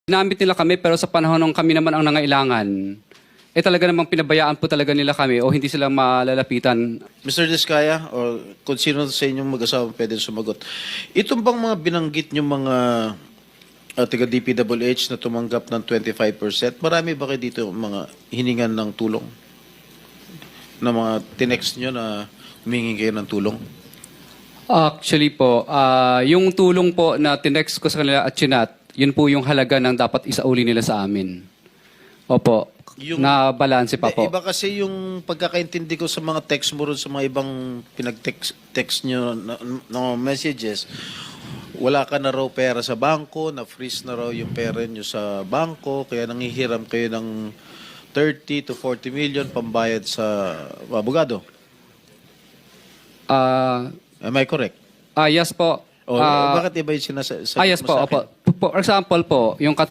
Ginamit nila kami pero sa panahon nung kami naman ang nangailangan, talaga namang pinabayaan po talaga nila kami o hindi sila malalapitan. Mr. Diskaya, o kung sino sa inyong mag-asawa pwede sumagot. Itong bang mga binanggit nyo mga taga DPWH na tumanggap ng 25%, marami ba kayo dito mga hiningan ng tulong? Na mga tinext nyo na humingi kayo ng tulong? Actually po, yung tulong po na tinext ko sa kanila at chinat, yun po yung halaga ng dapat isauli nila sa amin. Opo, na balanse pa po. Iba kasi yung pagkakaintindi ko sa mga text mo ron sa mga ibang pinag-text nyo na messages, wala ka na raw pera sa bangko, na-freeze na raw yung pera nyo sa bangko, kaya nangihiram kayo ng 30 to 40 million pambayad sa abogado. Am I correct? Yes po. O bakit iba yung sinasagot Yes mo po, sa opo. akin? For example po, yung